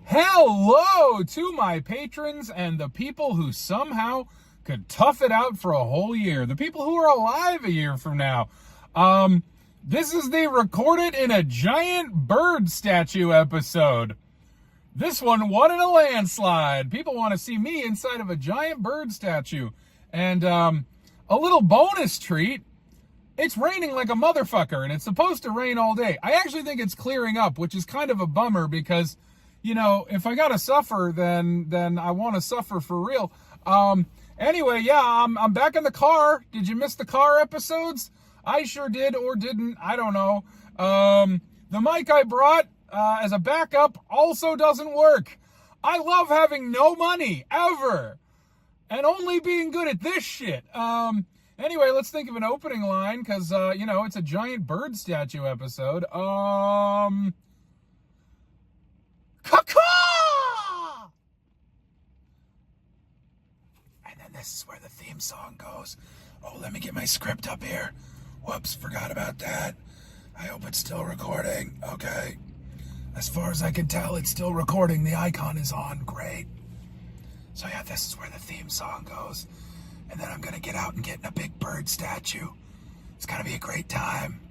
Hello to my patrons and the people who somehow could tough it out for a whole year. The people who are alive a year from now. This is the Recorded in a Giant Bird Statue episode. This one won in a landslide. People want to see me inside of a giant bird statue. And a little bonus treat, it's raining like a motherfucker, and it's supposed to rain all day. I actually think it's clearing up, which is kind of a bummer because, you know, if I gotta suffer, then I want to suffer for real. Anyway, yeah, I'm back in the car. Did you miss the car episodes? I sure did, or didn't. I don't know. The mic I brought as a backup also doesn't work. I love having no money, ever, and only being good at this shit. Anyway, let's think of an opening line, because, you know, it's a giant bird statue episode. Caw-caw! And then this is where the theme song goes. Oh, let me get my script up here. Whoops, forgot about that. I hope it's still recording. Okay. As far as I can tell, it's still recording. The icon is on. Great. So yeah, this is where the theme song goes. And then I'm going to get out and get in a big bird statue. It's going to be a great time.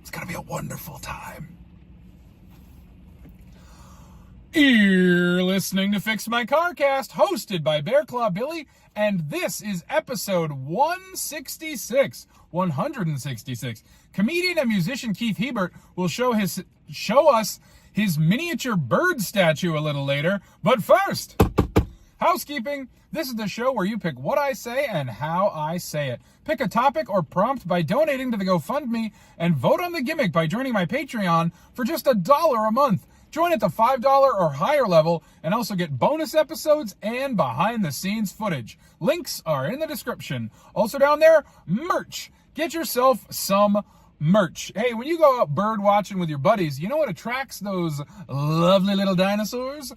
It's going to be a wonderful time. You're listening to Fix My Carcast, hosted by Bear Claw Billy, and this is episode 166. Comedian and musician Keith Hebert will show us his miniature bird statue a little later. But first, housekeeping. This is the show where you pick what I say and how I say it. Pick a topic or prompt by donating to the GoFundMe, and vote on the gimmick by joining my Patreon for just $1 a month. Join at the $5 or higher level and also get bonus episodes and behind-the-scenes footage. Links are in the description. Also down there, merch. Get yourself some merch. Hey, when you go out bird watching with your buddies, you know what attracts those lovely little dinosaurs?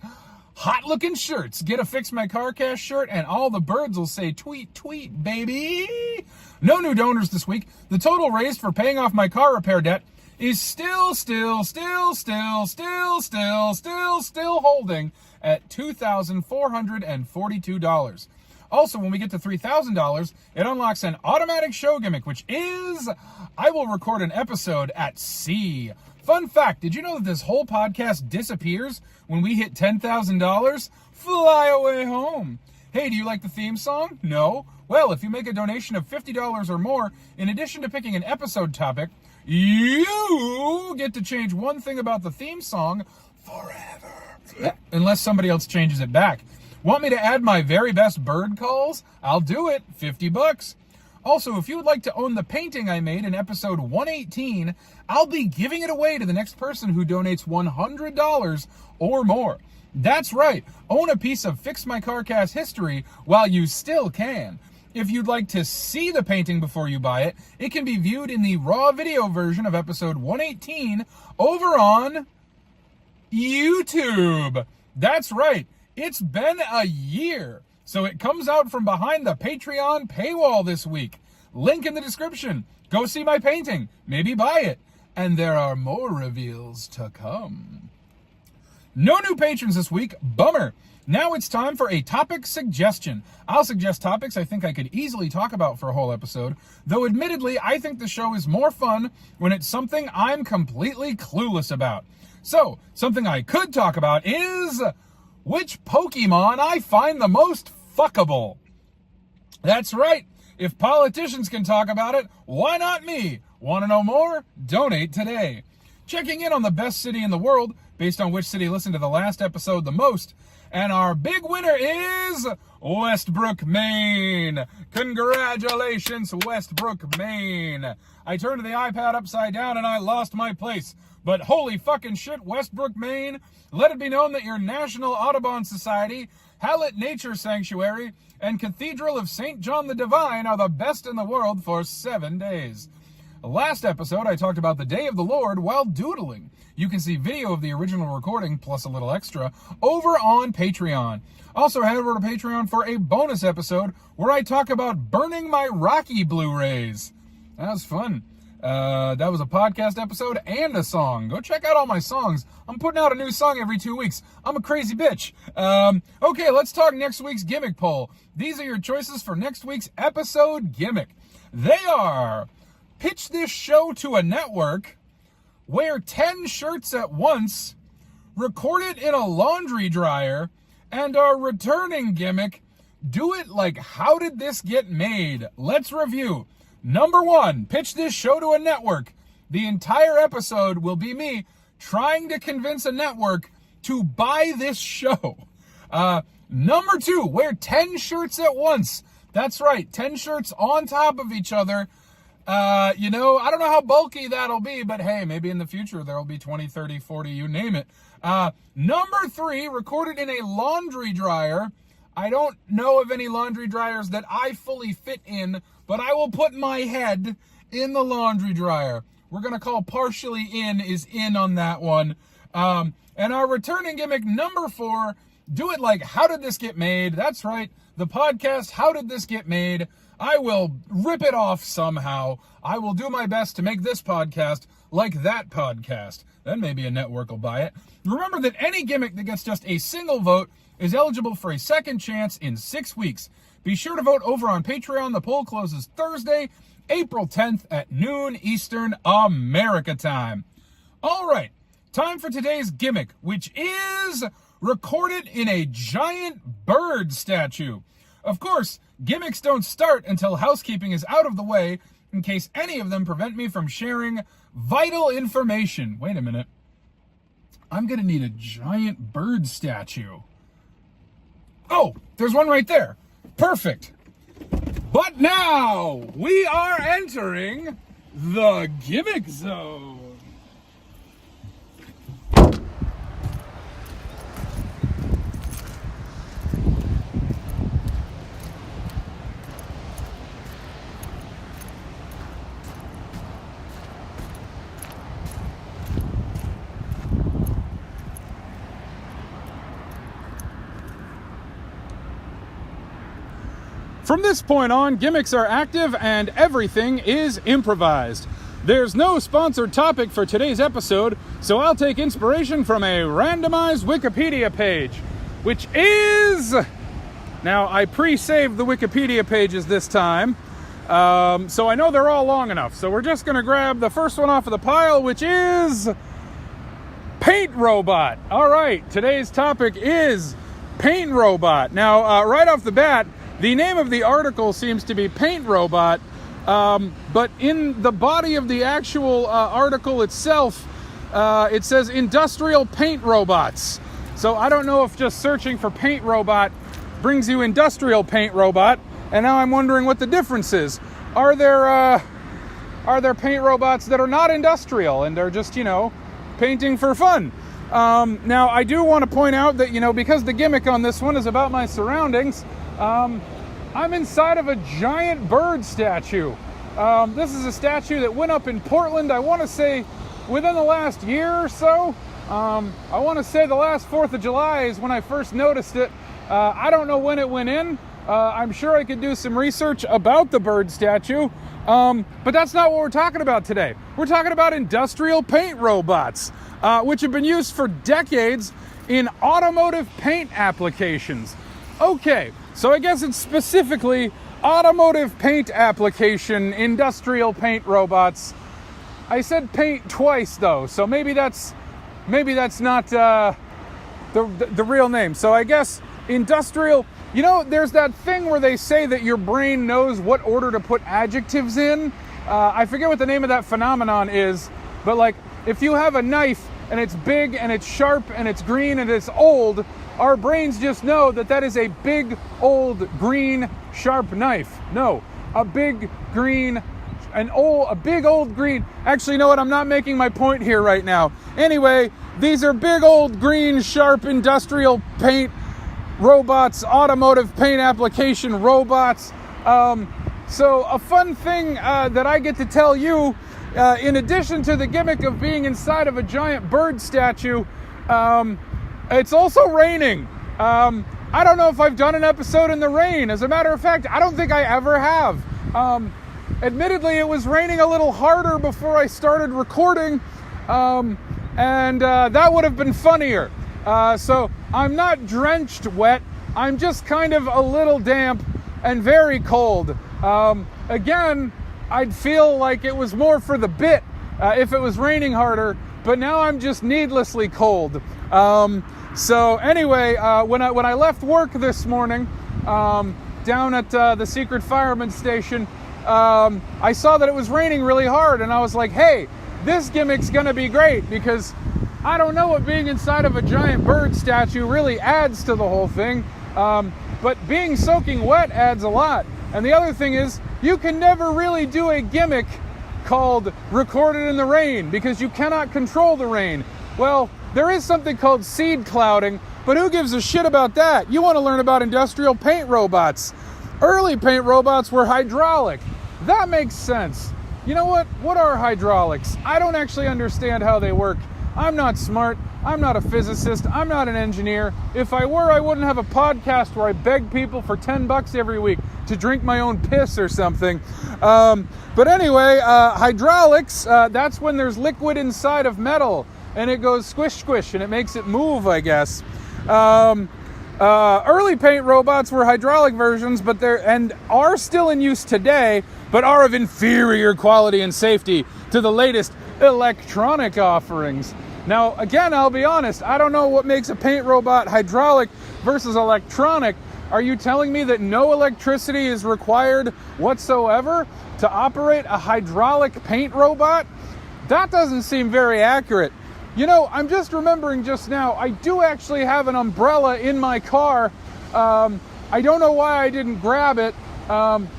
Hot-looking shirts. Get a Fix My Carcast shirt and all the birds will say, tweet, tweet, baby. No new donors this week. The total raised for paying off my car repair debt is still holding at $2,442. Also, when we get to $3,000, it unlocks an automatic show gimmick, which is, I will record an episode at sea. Fun fact, did you know that this whole podcast disappears when we hit $10,000? Fly away home. Hey, do you like the theme song? No? Well, if you make a donation of $50 or more, in addition to picking an episode topic, you get to change one thing about the theme song forever. Unless somebody else changes it back. Want me to add my very best bird calls? I'll do it. $50. Also, if you would like to own the painting I made in episode 118, I'll be giving it away to the next person who donates $100 or more. That's right. Own a piece of Fix My Carcast history while you still can. If you'd like to see the painting before you buy it, it can be viewed in the raw video version of episode 118 over on YouTube. That's right. It's been a year. So it comes out from behind the Patreon paywall this week. Link in the description. Go see my painting. Maybe buy it. And there are more reveals to come. No new patrons this week. Bummer. Now it's time for a topic suggestion. I'll suggest topics I think I could easily talk about for a whole episode, though admittedly, I think the show is more fun when it's something I'm completely clueless about. So, something I could talk about is which Pokemon I find the most fuckable. That's right. If politicians can talk about it, why not me? Want to know more? Donate today. Checking in on the best city in the world, based on which city listened to the last episode the most. And our big winner is Westbrook, Maine. Congratulations, Westbrook, Maine. I turned the iPad upside down and I lost my place. But holy fucking shit, Westbrook, Maine. Let it be known that your National Audubon Society, Hallett Nature Sanctuary, and Cathedral of St. John the Divine are the best in the world for 7 days. Last episode, I talked about the Day of the Lord while doodling. You can see video of the original recording, plus a little extra, over on Patreon. Also, head over to Patreon for a bonus episode where I talk about burning my Rocky Blu-rays. That was fun. That was a podcast episode and a song. Go check out all my songs. I'm putting out a new song every 2 weeks. I'm a crazy bitch. Okay, let's talk next week's gimmick poll. These are your choices for next week's episode gimmick. They are: pitch this show to a network, wear 10 shirts at once, record it in a laundry dryer, and our returning gimmick, do it like How Did This Get Made? Let's review. Number 1, pitch this show to a network. The entire episode will be me trying to convince a network to buy this show. Number 2, wear 10 shirts at once. That's right, 10 shirts on top of each other. I don't know how bulky that'll be, but hey, maybe in the future there'll be 20, 30, 40, you name it. Number 3, recorded in a laundry dryer. I don't know of any laundry dryers that I fully fit in, but I will put my head in the laundry dryer. We're going to call partially in is in on that one. And our returning gimmick, number 4, do it like How Did This Get Made? That's right, the podcast How Did This Get Made? I will rip it off somehow. I will do my best to make this podcast like that podcast. Then maybe a network will buy it. Remember that any gimmick that gets just a single vote is eligible for a second chance in 6 weeks. Be sure to vote over on Patreon. The poll closes Thursday, April 10th at noon Eastern America time. All right, time for today's gimmick, which is recorded in a giant bird statue. Of course, gimmicks don't start until housekeeping is out of the way, in case any of them prevent me from sharing vital information. Wait a minute. I'm going to need a giant bird statue. Oh, there's one right there. Perfect. But now we are entering the gimmick zone. From this point on, gimmicks are active and everything is improvised. There's no sponsored topic for today's episode, so I'll take inspiration from a randomized Wikipedia page, which is... Now, I pre-saved the Wikipedia pages this time, so I know they're all long enough. So we're just going to grab the first one off of the pile, which is Paint Robot. All right, today's topic is Paint Robot. Now, right off the bat, the name of the article seems to be Paint Robot, but in the body of the actual article itself, it says Industrial Paint Robots. So I don't know if just searching for Paint Robot brings you Industrial Paint Robot, and now I'm wondering what the difference is. Are there paint robots that are not industrial and they're just, painting for fun? Now, I do want to point out that, because the gimmick on this one is about my surroundings, I'm inside of a giant bird statue. This is a statue that went up in Portland, I want to say, within the last year or so. I want to say the last 4th of July is when I first noticed it. I don't know when it went in. I'm sure I could do some research about the bird statue. But that's not what we're talking about today. We're talking about industrial paint robots, which have been used for decades in automotive paint applications. Okay, so I guess it's specifically automotive paint application, industrial paint robots. I said paint twice though, so maybe that's not the real name. So I guess industrial, there's that thing where they say that your brain knows what order to put adjectives in. I forget what the name of that phenomenon is, but like if you have a knife and it's big and it's sharp and it's green and it's old, our brains just know that is a big, old, green, sharp knife. No, a big, old green. Actually, you know what? I'm not making my point here right now. Anyway, these are big, old, green, sharp, industrial paint robots, automotive paint application robots. So a fun thing that I get to tell you, in addition to the gimmick of being inside of a giant bird statue, it's also raining. I don't know if I've done an episode in the rain. As a matter of fact, I don't think I ever have. admittedly, it was raining a little harder before I started recording, and that would have been funnier. So I'm not drenched wet. I'm just kind of a little damp and very cold. Again, I'd feel like it was more for the bit if it was raining harder, but now I'm just needlessly cold. So anyway, when I left work this morning, down at the Secret Fireman Station, I saw that it was raining really hard, and I was like, hey, this gimmick's gonna be great, because I don't know what being inside of a giant bird statue really adds to the whole thing, but being soaking wet adds a lot. And the other thing is, you can never really do a gimmick called recorded in the rain, because you cannot control the rain. Well, there is something called seed clouding, but who gives a shit about that? You want to learn about industrial paint robots. Early paint robots were hydraulic. That makes sense. You know what? What are hydraulics? I don't actually understand how they work. I'm not smart. I'm not a physicist. I'm not an engineer. If I were, I wouldn't have a podcast where I beg people for $10 every week to drink my own piss or something. But anyway, hydraulics, that's when there's liquid inside of metal and it goes squish squish and it makes it move, I guess. Early paint robots were hydraulic versions, but are still in use today, but are of inferior quality and safety to the latest electronic offerings. Now, again, I'll be honest, I don't know what makes a paint robot hydraulic versus electronic. Are you telling me that no electricity is required whatsoever to operate a hydraulic paint robot? That doesn't seem very accurate. You know, I'm just remembering just now, I do actually have an umbrella in my car. I don't know why I didn't grab it.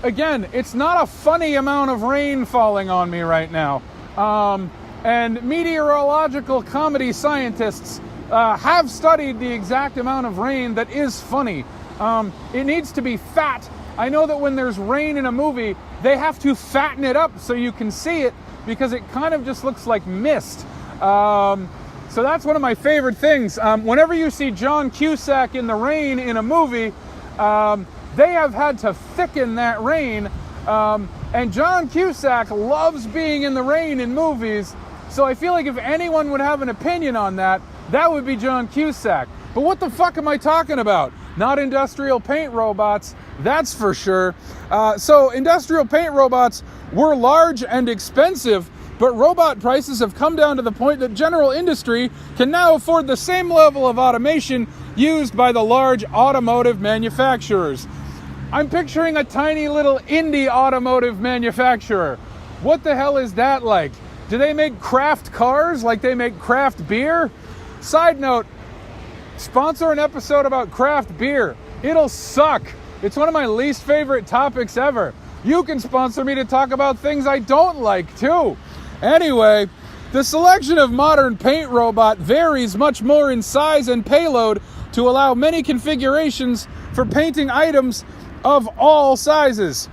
Again, it's not a funny amount of rain falling on me right now. And meteorological comedy scientists have studied the exact amount of rain that is funny. It needs to be fat. I know that when there's rain in a movie, they have to fatten it up so you can see it, because it kind of just looks like mist. So that's one of my favorite things. Whenever you see John Cusack in the rain in a movie, they have had to thicken that rain. And John Cusack loves being in the rain in movies. So I feel like if anyone would have an opinion on that, that would be John Cusack. But what the fuck am I talking about? Not industrial paint robots, that's for sure. So industrial paint robots were large and expensive, but robot prices have come down to the point that general industry can now afford the same level of automation used by the large automotive manufacturers. I'm picturing a tiny little indie automotive manufacturer. What the hell is that like? Do they make craft cars like they make craft beer? Side note, sponsor an episode about craft beer. It'll suck. It's one of my least favorite topics ever. You can sponsor me to talk about things I don't like too. Anyway, the selection of modern paint robot varies much more in size and payload to allow many configurations for painting items of all sizes.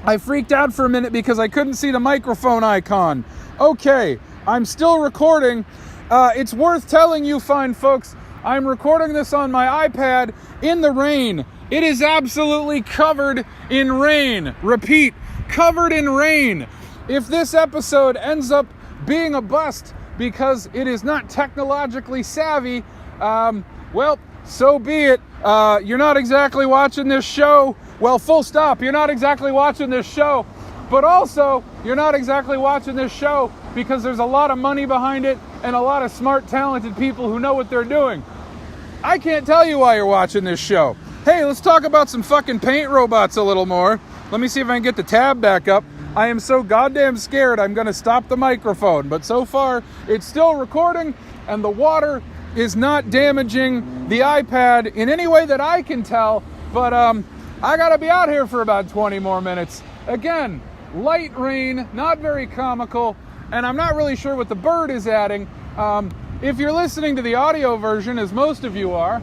I freaked out for a minute because I couldn't see the microphone icon. Okay, I'm still recording. It's worth telling you fine folks, I'm recording this on my iPad in the rain. It is absolutely covered in rain. Repeat, covered in rain. If this episode ends up being a bust because it is not technologically savvy, well, so be it. You're not exactly watching this show. Well, full stop. You're not exactly watching this show. But also, you're not exactly watching this show because there's a lot of money behind it and a lot of smart, talented people who know what they're doing. I can't tell you why you're watching this show. Hey, let's talk about some fucking paint robots a little more. Let me see if I can get the tab back up. I am so goddamn scared I'm going to stop the microphone. But so far, it's still recording and the water is not damaging the iPad in any way that I can tell. But I got to be out here for about 20 more minutes. Again, light rain, not very comical, and I'm not really sure what the bird is adding. If you're listening to the audio version, as most of you are,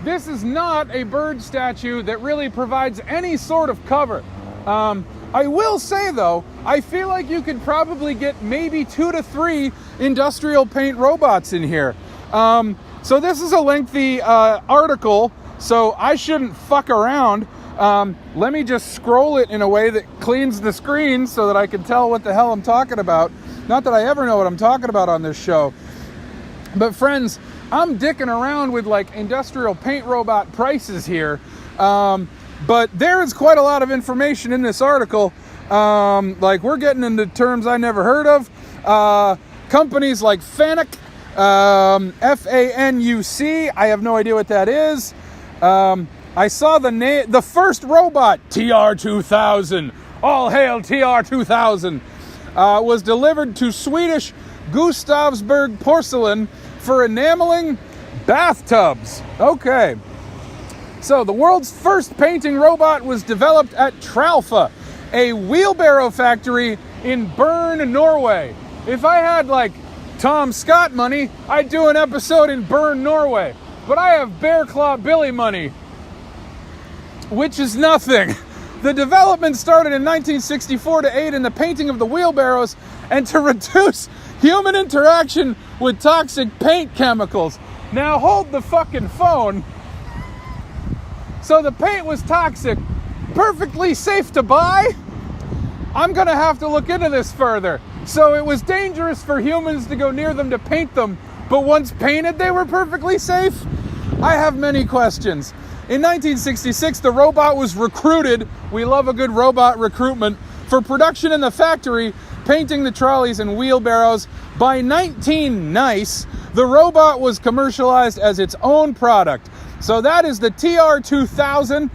this is not a bird statue that really provides any sort of cover. I will say, though, I feel like you could probably get maybe 2 to 3 industrial paint robots in here. So this is a lengthy article, so I shouldn't fuck around. Let me just scroll it in a way that cleans the screen so that I can tell what the hell I'm talking about. Not that I ever know what I'm talking about on this show. But friends, I'm dicking around with like industrial paint robot prices here. But there is quite a lot of information in this article. Like we're getting into terms I never heard of. Companies like Fanuc, Fanuc, I have no idea what that is. I saw the first robot, TR2000, all hail TR2000, was delivered to Swedish Gustavsberg Porcelain for enameling bathtubs. Okay. So the world's first painting robot was developed at Tralfa, a wheelbarrow factory in Bern, Norway. If I had like Tom Scott money, I'd do an episode in Bern, Norway. But I have Bear Claw Billy money, which is nothing. The development started in 1964 to aid in the painting of the wheelbarrows and to reduce human interaction with toxic paint chemicals. Now hold the fucking phone. So the paint was toxic, perfectly safe to buy? I'm gonna have to look into this further. So it was dangerous for humans to go near them to paint them, but once painted they were perfectly safe? I have many questions. In 1966, the robot was recruited, we love a good robot recruitment, for production in the factory, painting the trolleys and wheelbarrows. By 1990, the robot was commercialized as its own product. So that is the TR2000.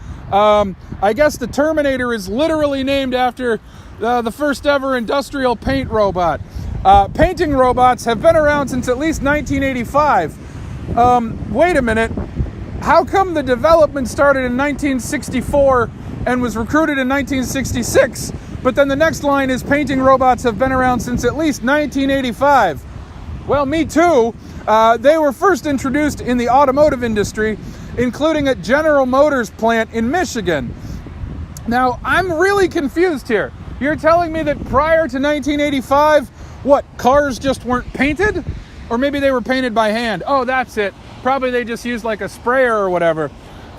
I guess the Terminator is literally named after the first ever industrial paint robot. Painting robots have been around since at least 1985. Wait a minute. How come the development started in 1964 and was recruited in 1966? But then the next line is painting robots have been around since at least 1985. Well, me too. They were first introduced in the automotive industry, including at General Motors plant in Michigan. Now, I'm really confused here. You're telling me that prior to 1985, what, cars just weren't painted? Or maybe they were painted by hand. Oh, that's it. Probably they just used like a sprayer or whatever.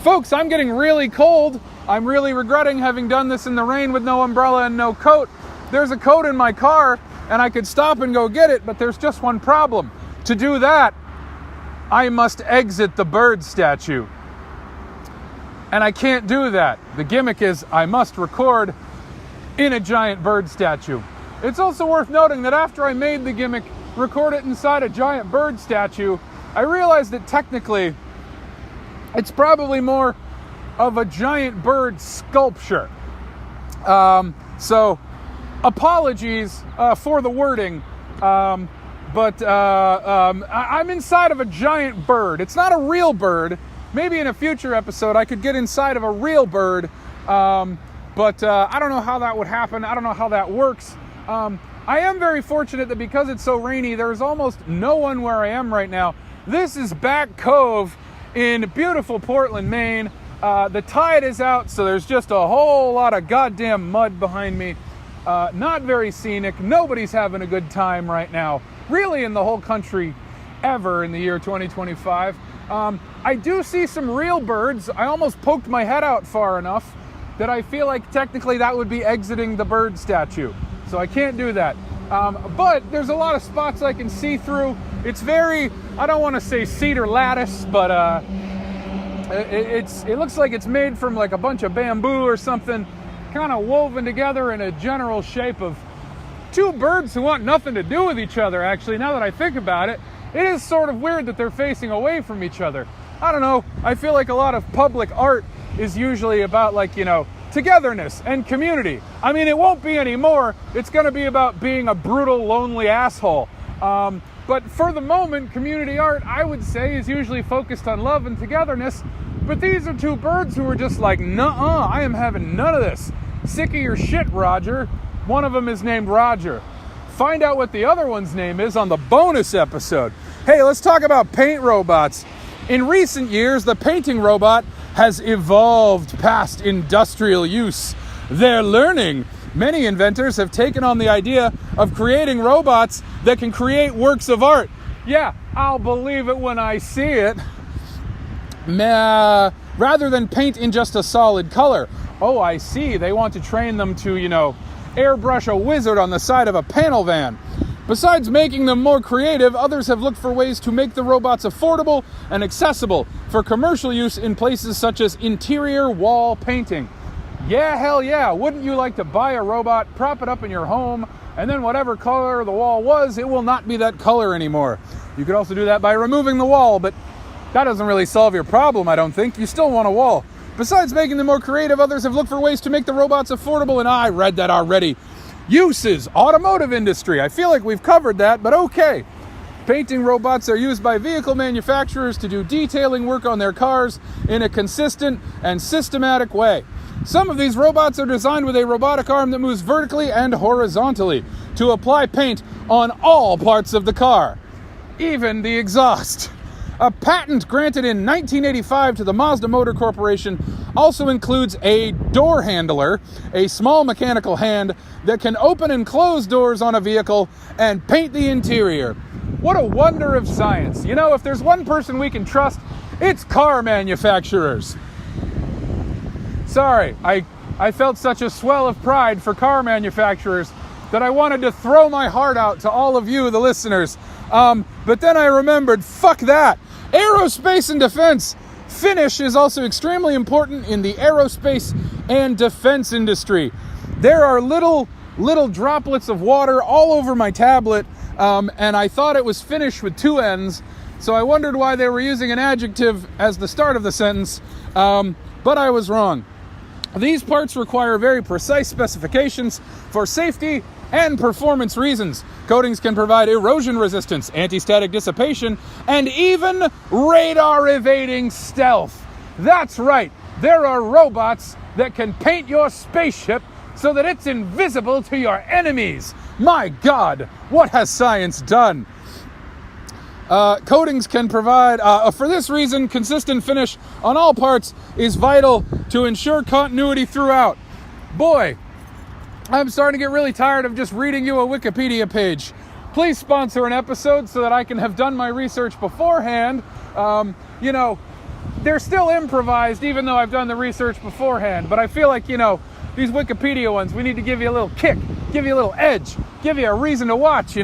Folks, I'm getting really cold. I'm really regretting having done this in the rain with no umbrella and no coat. There's a coat in my car, and I could stop and go get it, but there's just one problem. To do that, I must exit the bird statue. And I can't do that. The gimmick is I must record in a giant bird statue. It's also worth noting that after I made the gimmick, record it inside a giant bird statue, I realized that technically it's probably more of a giant bird sculpture. So apologies for the wording, but I'm inside of a giant bird. It's not a real bird. Maybe in a future episode I could get inside of a real bird, but I don't know how that would happen. I don't know how that works. I am very fortunate that because it's so rainy, there is almost no one where I am right now. This is Back Cove in beautiful Portland, Maine. The tide is out, so there's just a whole lot of goddamn mud behind me. Not very scenic. Nobody's having a good time right now, really in the whole country ever in the year 2025. I do see some real birds. I almost poked my head out far enough that I feel like technically that would be exiting the bird statue. So I can't do that. But there's a lot of spots I can see through. It's very, I don't want to say cedar lattice, but it looks like it's made from like a bunch of bamboo or something, kind of woven together in a general shape of two birds who want nothing to do with each other, actually, now that I think about it. It is sort of weird that they're facing away from each other. I don't know, I feel like a lot of public art is usually about, like, you know, togetherness and community. I mean, it won't be anymore. It's going to be about being a brutal, lonely asshole. But for the moment, community art, I would say, is usually focused on love and togetherness. But these are two birds who are just like, nuh-uh, I am having none of this. Sick of your shit, Roger. One of them is named Roger. Find out what the other one's name is on the bonus episode. Hey, let's talk about paint robots. In recent years, the painting robot has evolved past industrial use. They're learning. Many inventors have taken on the idea of creating robots that can create works of art. Yeah, I'll believe it when I see it. rather than paint in just a solid color. Oh, I see. They want to train them to, airbrush a wizard on the side of a panel van. Besides making them more creative, others have looked for ways to make the robots affordable and accessible for commercial use in places such as interior wall painting. Yeah, hell yeah. Wouldn't you like to buy a robot, prop it up in your home, and then whatever color the wall was, it will not be that color anymore. You could also do that by removing the wall, but that doesn't really solve your problem, I don't think. You still want a wall. Besides making them more creative, others have looked for ways to make the robots affordable, and I read that already. Uses, automotive industry. I feel like we've covered that, but okay. Painting robots are used by vehicle manufacturers to do detailing work on their cars in a consistent and systematic way. Some of these robots are designed with a robotic arm that moves vertically and horizontally to apply paint on all parts of the car, even the exhaust. A patent granted in 1985 to the Mazda Motor Corporation also includes a door handler, a small mechanical hand that can open and close doors on a vehicle and paint the interior. What a wonder of science. If there's one person we can trust, it's car manufacturers. Sorry, I felt such a swell of pride for car manufacturers that I wanted to throw my heart out to all of you, the listeners. But then I remembered, fuck that. Aerospace and defense. Finish is also extremely important in the aerospace and defense industry. There are little droplets of water all over my tablet, and I thought it was finish with two N's, so I wondered why they were using an adjective as the start of the sentence, but I was wrong. These parts require very precise specifications for safety and performance reasons. Coatings can provide erosion resistance, anti-static dissipation, and even radar evading stealth. That's right, there are robots that can paint your spaceship so that it's invisible to your enemies. My God, what has science done? Coatings can provide, for this reason, consistent finish on all parts is vital to ensure continuity throughout. Boy, I'm starting to get really tired of just reading you a Wikipedia page. Please sponsor an episode so that I can have done my research beforehand. They're still improvised even though I've done the research beforehand, but I feel like, these Wikipedia ones, we need to give you a little kick, give you a little edge, give you a reason to watch,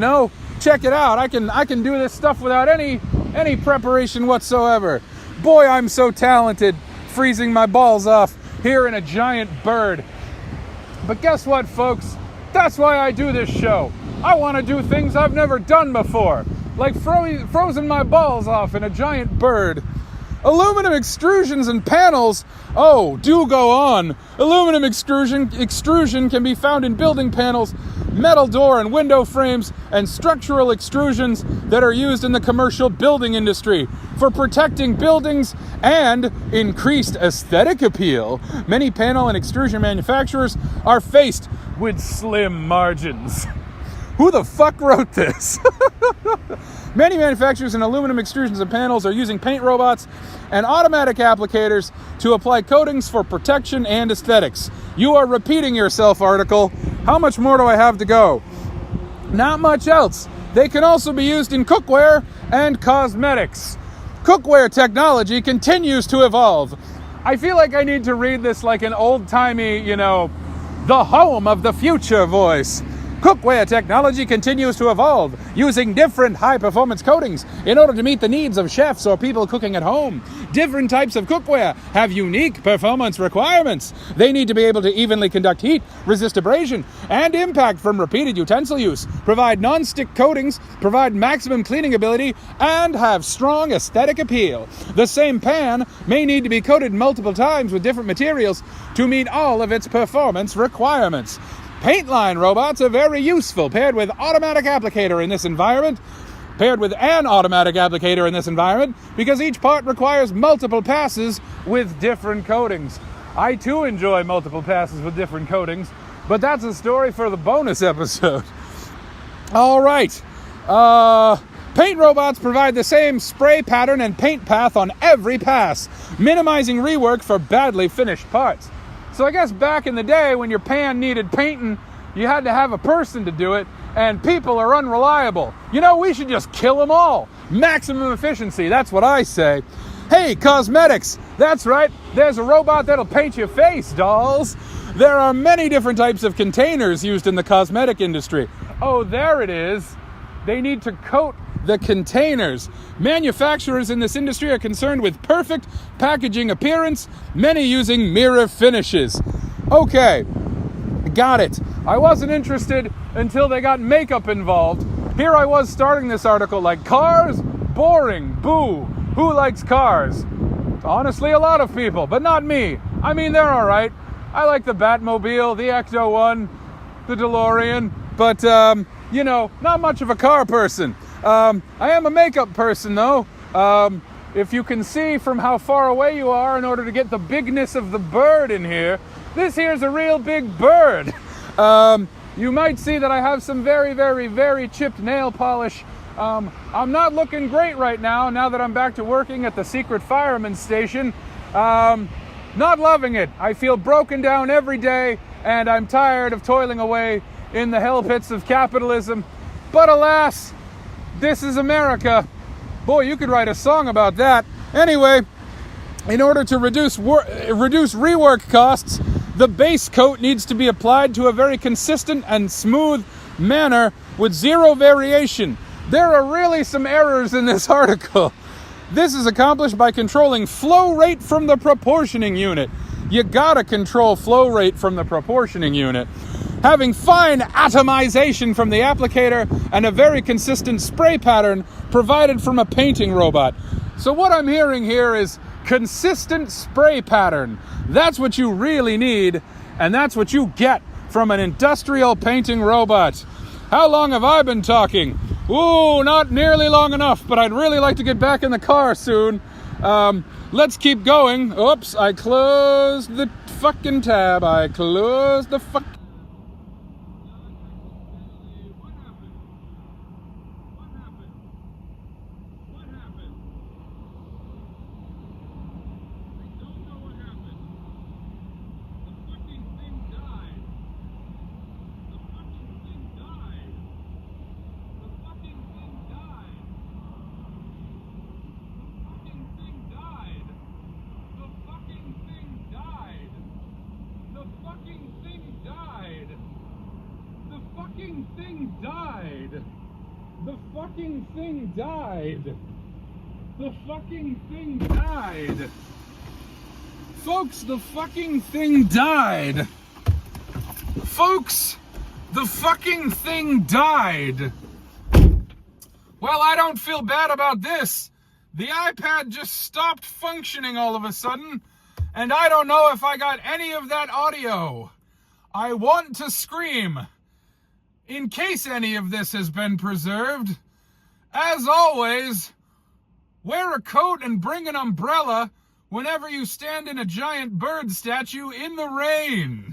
Check it out. I can do this stuff without any preparation whatsoever. Boy, I'm so talented, freezing my balls off here in a giant bird. But guess what, folks? That's why I do this show. I want to do things I've never done before, like frozen my balls off in a giant bird. Aluminum extrusions and panels, do go on. Aluminum extrusion can be found in building panels, metal door and window frames, and structural extrusions that are used in the commercial building industry for protecting buildings and increased aesthetic appeal. Many panel and extrusion manufacturers are faced with slim margins. Who the fuck wrote this? Many manufacturers in aluminum extrusions and panels are using paint robots and automatic applicators to apply coatings for protection and aesthetics. You are repeating yourself, article. How much more do I have to go? Not much else. They can also be used in cookware and cosmetics. Cookware technology continues to evolve. I feel like I need to read this like an old-timey, the home of the future voice. Cookware technology continues to evolve, using different high-performance coatings in order to meet the needs of chefs or people cooking at home. Different types of cookware have unique performance requirements. They need to be able to evenly conduct heat, resist abrasion and impact from repeated utensil use, provide non-stick coatings, provide maximum cleaning ability, and have strong aesthetic appeal. The same pan may need to be coated multiple times with different materials to meet all of its performance requirements. Paint line robots are very useful paired with an automatic applicator in this environment because each part requires multiple passes with different coatings. I too enjoy multiple passes with different coatings, but that's a story for the bonus episode. All right. Paint robots provide the same spray pattern and paint path on every pass, minimizing rework for badly finished parts. So I guess back in the day when your pan needed painting, you had to have a person to do it, and people are unreliable. We should just kill them all. Maximum efficiency, that's what I say. Hey, cosmetics! That's right, there's a robot that'll paint your face, dolls! There are many different types of containers used in the cosmetic industry. Oh, there it is. They need to coat the containers. Manufacturers in this industry are concerned with perfect packaging appearance, many using mirror finishes. Okay, got it. I wasn't interested until they got makeup involved. Here I was starting this article like, cars? Boring. Boo. Who likes cars? Honestly, a lot of people, but not me. I mean, they're all right. I like the Batmobile, the Ecto-1, the DeLorean, but, not much of a car person. I am a makeup person, though. If you can see from how far away you are in order to get the bigness of the bird in here, this here's a real big bird. You might see that I have some very, very, very chipped nail polish. I'm not looking great right now that I'm back to working at the secret fireman station. Not loving it. I feel broken down every day, and I'm tired of toiling away in the hell pits of capitalism. But alas, this is America. Boy, you could write a song about that. Anyway, in order to reduce rework costs, the base coat needs to be applied to a very consistent and smooth manner with zero variation. There are really some errors in this article. This is accomplished by controlling flow rate from the proportioning unit. You gotta control flow rate from the proportioning unit. Having fine atomization from the applicator and a very consistent spray pattern provided from a painting robot. So what I'm hearing here is consistent spray pattern. That's what you really need, and that's what you get from an industrial painting robot. How long have I been talking? Ooh, not nearly long enough, but I'd really like to get back in the car soon. Let's keep going. Oops, I closed the fucking tab. I closed the fuck. The fucking thing died. The fucking thing died. Folks, the fucking thing died. Folks, the fucking thing died. Well, I don't feel bad about this. The iPad just stopped functioning all of a sudden, and I don't know if I got any of that audio. I want to scream. In case any of this has been preserved, as always, wear a coat and bring an umbrella whenever you stand in a giant bird statue in the rain.